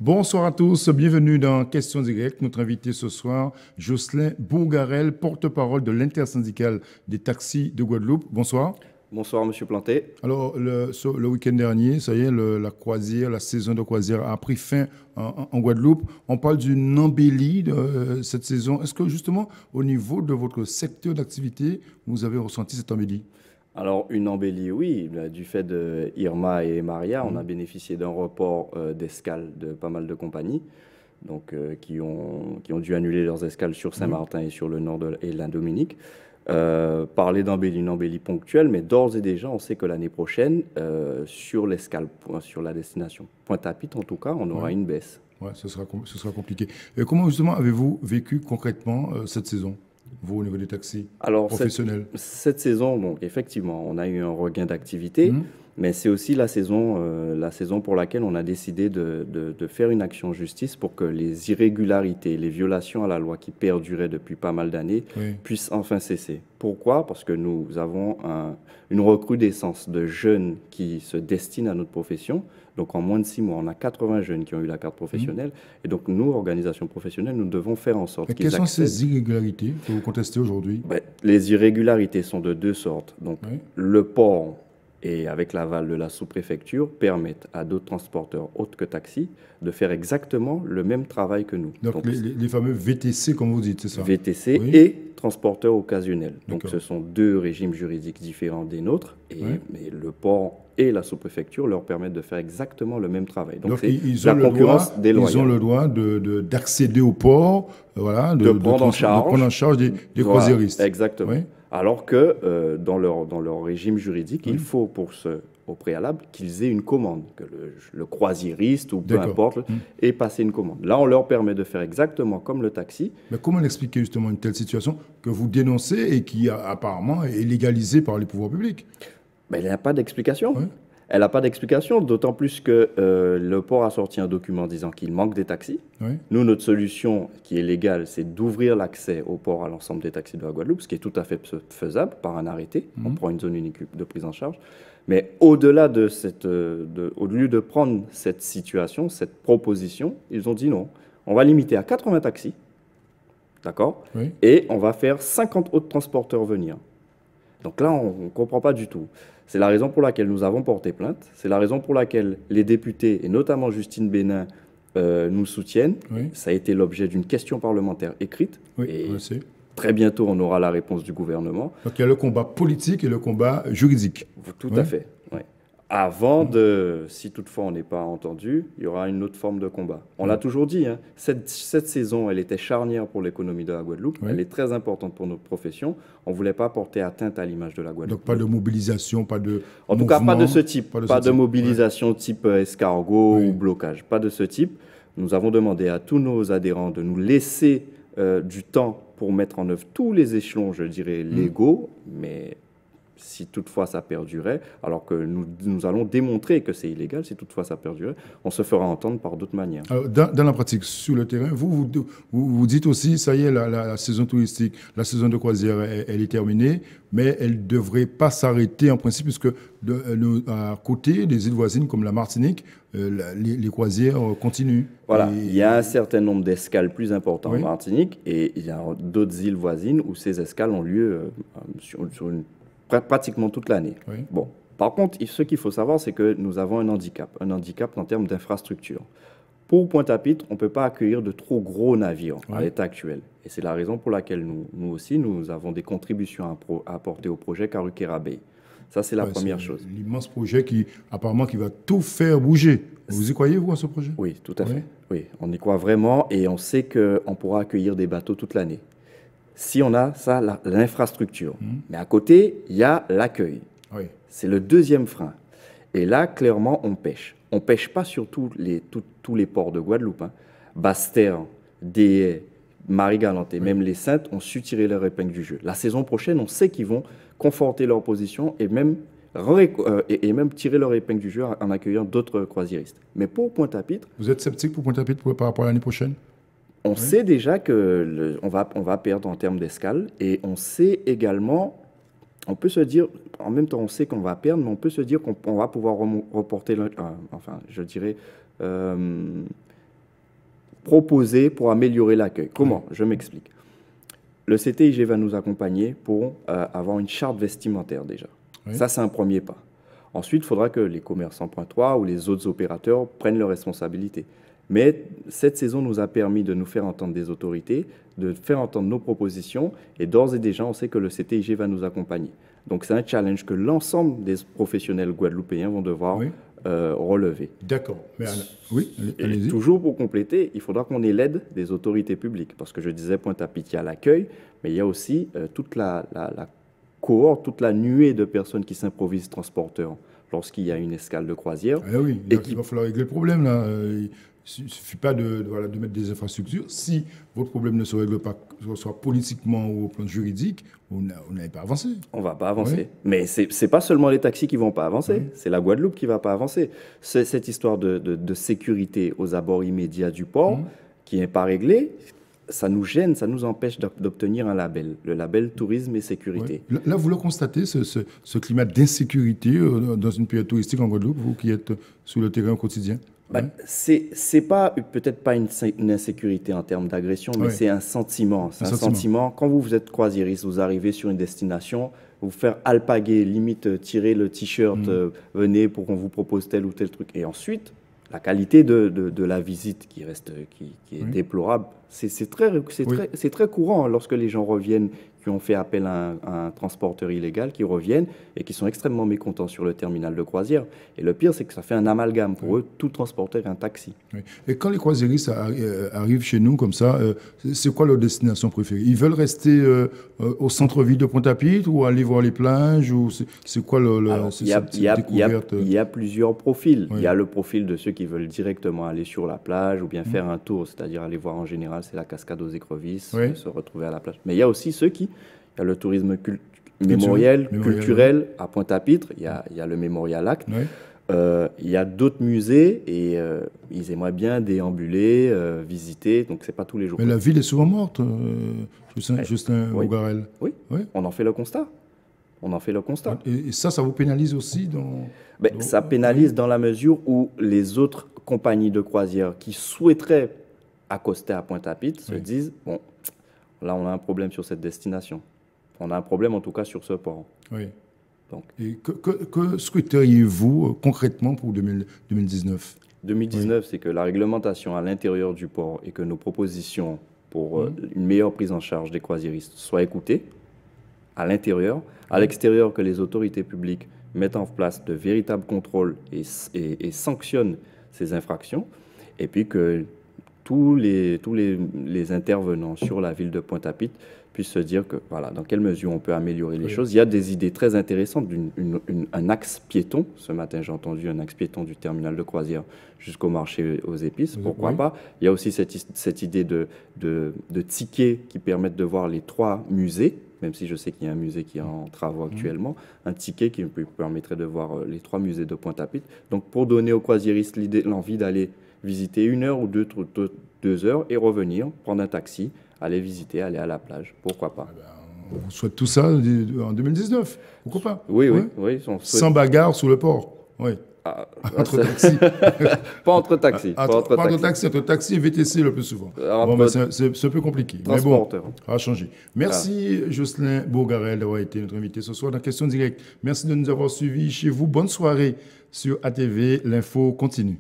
Bonsoir à tous, bienvenue dans Questions directes. Notre invité ce soir, Jocelyn Bourgarel, porte-parole de l'intersyndicale des taxis de Guadeloupe. Bonsoir. Bonsoir, Monsieur Planté. Alors, le week-end dernier, ça y est, la croisière, la saison de croisière a pris fin en Guadeloupe. On parle d'une embellie de cette saison. Est-ce que justement, au niveau de votre secteur d'activité, vous avez ressenti cette embellie? Alors, une embellie, oui, du fait de Irma et Maria, on a bénéficié d'un report d'escale de pas mal de compagnies, donc qui ont dû annuler leurs escales sur Saint-Martin et sur le nord et la Dominique. Parler d'embellie, une embellie ponctuelle, mais d'ores et déjà, on sait que l'année prochaine, sur l'escale, sur la destination Pointe-à-Pitre, en tout cas, on aura Oui, une baisse. ouais, ce sera compliqué. Et comment justement avez-vous vécu concrètement cette saison, vous, au niveau des taxis Alors, professionnels? cette saison, bon, effectivement, on a eu un regain d'activité, Mhm. mais c'est aussi la saison pour laquelle on a décidé de faire une action en justice pour que les irrégularités, les violations à la loi qui perduraient depuis pas mal d'années Oui. puissent enfin cesser. Pourquoi? Parce que nous avons une recrudescence de jeunes qui se destinent à notre profession. Donc, en moins de 6 mois, on a 80 jeunes qui ont eu la carte Mhm. professionnelle. Et donc, nous, organisations professionnelles, nous devons faire en sorte Mais quelles qu'ils sont accèdent. ces irrégularités que vous contestez aujourd'hui? Ben, les irrégularités sont de deux sortes. Donc, Oui. le port et avec l'aval de la sous-préfecture permettent à d'autres transporteurs autres que taxis de faire exactement le même travail que nous. Donc Donc, les fameux VTC, comme vous dites, c'est ça? VTC Oui, et transporteurs occasionnels. Donc, d'accord. ce sont deux régimes juridiques différents des nôtres. Oui. Mais le port et la sous-préfecture leur permettent de faire exactement le même travail. Donc, Donc c'est de la concurrence ils ont déloyale. le droit d'accéder au port, voilà, De prendre en de prendre en charge, charge des voilà, croisiéristes. exactement. Oui, Alors que dans leur régime juridique, il oui, faut au préalable qu'ils aient une commande, que le croisiériste ou peu d'accord. importe Hmm. ait passé une commande. Là, on leur permet de faire exactement comme le taxi. Mais comment expliquer justement une telle situation que vous dénoncez et qui apparemment est légalisée par les pouvoirs publics? Ben, elle n'a pas d'explication. Oui, Elle n'a pas d'explication, d'autant plus que le port a sorti un document disant qu'il manque des taxis. oui, Nous, notre solution qui est légale, c'est d'ouvrir l'accès au port à l'ensemble des taxis de la Guadeloupe, ce qui est tout à fait faisable par un arrêté. On hmm, prend une zone unique de prise en charge. Mais au-delà au lieu de prendre cette situation, cette proposition, ils ont dit non. On va limiter à 80 taxis, d'accord? oui. Et on va faire 50 autres transporteurs venir. Donc là, on ne comprend pas du tout. C'est la raison pour laquelle nous avons porté plainte. C'est la raison pour laquelle les députés, et notamment Justine Bénin, nous soutiennent. Oui, Ça a été l'objet d'une question parlementaire écrite. oui, on le Et sait. très bientôt, on aura la réponse du gouvernement. Donc il y a le combat politique et le combat juridique. Tout Oui, à fait. Ouais. Avant de, si toutefois on n'est pas entendu, il y aura une autre forme de combat. On oui, l'a toujours dit, hein, cette saison, elle était charnière pour l'économie de la Guadeloupe. oui. Elle est très importante pour notre profession. On ne voulait pas porter atteinte à l'image de la Donc Guadeloupe. pas de mobilisation, pas de En tout cas, pas de ce mouvement, type. pas de ce Pas de type. Oui, mobilisation type escargot ou oui. blocage. Pas de ce type. Nous avons demandé à tous nos adhérents de nous laisser du temps pour mettre en œuvre tous les échelons, je dirais, Hmm. légaux, mais si toutefois ça perdurait, alors que nous allons démontrer que c'est illégal, si toutefois ça perdurait, on se fera entendre par d'autres manières. Alors, dans la pratique, sur le terrain, vous dites aussi, ça y est, la saison touristique, la saison de croisière, elle est terminée, mais elle ne devrait pas s'arrêter en principe, puisque à côté des îles voisines comme la Martinique, les croisières continuent. Voilà, il y a un Et, certain nombre d'escales plus importantes en oui, Martinique et il y a d'autres îles voisines où ces escales ont lieu pratiquement toute l'année. oui, Bon, par contre, ce qu'il faut savoir, c'est que nous avons un handicap en termes d'infrastructure. Pour Pointe-à-Pitre, on ne peut pas accueillir de trop gros navires à oui. l'état actuel. Et c'est la raison pour laquelle nous aussi, nous avons des contributions à apporter au projet Carukera Bay. Ça, c'est la Ouais, c'est première chose. l'immense projet qui, apparemment, qui va tout faire bouger. Vous y croyez, vous, à ce projet? Oui, tout à Oui, fait. Oui, on y croit vraiment et on sait qu'on pourra accueillir des bateaux toute l'année. Si on a ça, l'infrastructure. Mais à côté, il y a l'accueil. oui, C'est le deuxième frein. Et là, clairement, on pêche. On ne pêche pas sur tous les ports de Guadeloupe, hein. Basse-Terre, Déhay, Marie-Galante et même les Saintes ont su tirer leur épingle du jeu. La saison prochaine, on sait qu'ils vont conforter leur position et même, et même tirer leur épingle du jeu en accueillant d'autres croisiéristes. Mais pour Pointe-à-Pitre, vous êtes sceptique pour Pointe-à-Pitre par rapport à l'année prochaine? on Oui, sait déjà que on va perdre en termes d'escale et on sait également, on peut se dire, en même temps on sait qu'on va perdre, mais on peut se dire qu'on va pouvoir reporter, enfin je dirais, proposer pour améliorer l'accueil. Comment? Je m'explique. Le CTIG va nous accompagner pour avoir une charte vestimentaire déjà. Oui. Ça, c'est un premier pas. Ensuite, il faudra que les commerçants pointois ou les autres opérateurs prennent leurs responsabilités. Mais cette saison nous a permis de nous faire entendre des autorités, de faire entendre nos propositions, et d'ores et déjà, on sait que le CTIG va nous accompagner. Donc, c'est un challenge que l'ensemble des professionnels guadeloupéens vont devoir relever. D'accord. Oui, allez-y. Toujours pour compléter, il faudra qu'on ait l'aide des autorités publiques, parce que je disais Pointe-à-Pitre, il y a l'accueil, mais il y a aussi toute la cohorte, toute la nuée de personnes qui s'improvisent transporteurs lorsqu'il y a une escale de croisière. Ah oui, il va falloir régler le problème là. Il ne suffit pas de mettre des infrastructures. Si votre problème ne se règle pas, soit politiquement ou au plan juridique, vous n'allez pas avancer. On ne va pas avancer. Oui. Mais ce n'est pas seulement les taxis qui ne vont pas avancer, oui. C'est la Guadeloupe qui ne va pas avancer. C'est cette histoire de sécurité aux abords immédiats du port qui n'est pas réglée. Ça nous gêne, ça nous empêche d'obtenir un label, le label tourisme et sécurité. Oui. Là, vous le constatez, ce climat d'insécurité dans une période touristique en Guadeloupe, vous qui êtes sur le terrain au quotidien? C'est pas peut-être pas une insécurité en termes d'agression, mais c'est un sentiment. C'est un sentiment. Quand vous êtes croisiériste, vous arrivez sur une destination, vous faire alpaguer, limite tirer le t-shirt, venez pour qu'on vous propose tel ou tel truc. Et ensuite, la qualité de la visite qui est déplorable. C'est très courant lorsque les gens reviennent, qui ont fait appel à un transporteur illégal, qui reviennent et qui sont extrêmement mécontents sur le terminal de croisière. Et le pire, c'est que ça fait un amalgame. Pour eux, tout transporteur est un taxi. Oui. Et quand les croisiéristes arrivent chez nous comme ça, c'est quoi leur destination préférée? Ils veulent rester au centre-ville de Pointe-à-Pitre ou aller voir les plages ou c'est quoi il y a plusieurs profils. Oui. Il y a le profil de ceux qui veulent directement aller sur la plage ou bien faire un tour, c'est-à-dire aller voir en général, c'est la cascade aux écrevisses, se retrouver à la plage. Mais il y a aussi ceux qui... Il y a le tourisme mémoriel, culturel à Pointe-à-Pitre, il y a le Mémorial Acte. Oui. Il y a d'autres musées et ils aimeraient bien déambuler, visiter, donc c'est pas tous les jours. Mais la ville est souvent morte, Justin Bogarel. Oui, on en fait le constat. Et ça vous pénalise aussi ça pénalise dans la mesure où les autres compagnies de croisière qui souhaiteraient accoster à Pointe-à-Pitre se disent, bon, là on a un problème sur cette destination. On a un problème en tout cas sur ce port. Oui. Donc. Et que souhaiteriez-vous concrètement pour 2019 ? 2019, c'est que la réglementation à l'intérieur du port et que nos propositions pour une meilleure prise en charge des croisiéristes soient écoutées à l'intérieur. À l'extérieur, que les autorités publiques mettent en place de véritables contrôles et sanctionnent ces infractions. Et puis que tous les intervenants sur la ville de Pointe-à-Pitre puissent se dire que, voilà, dans quelle mesure on peut améliorer les choses. Il y a des idées très intéressantes, un axe piéton. Ce matin, j'ai entendu un axe piéton du terminal de croisière jusqu'au marché aux épices. Pourquoi pas? Il y a aussi cette idée de tickets qui permettent de voir les 3 musées, même si je sais qu'il y a un musée qui est en travaux actuellement, un ticket qui permettrait de voir les 3 musées de Pointe-à-Pitre. Donc, pour donner aux croisiéristes l'envie d'aller visiter 1 heure ou 2 heures et revenir, prendre un taxi, aller visiter, aller à la plage. Pourquoi pas? On vous souhaite tout ça en 2019. Pourquoi pas? Oui. Sans bagarre sous le port. Oui. Entre taxis. Pas entre taxis. Entre taxis et VTC le plus souvent. C'est un peu compliqué. Mais bon, ça va changer. Merci Jocelyn Bogarel d'avoir été notre invité ce soir dans Question Directe. Merci de nous avoir suivis chez vous. Bonne soirée sur ATV. L'info continue.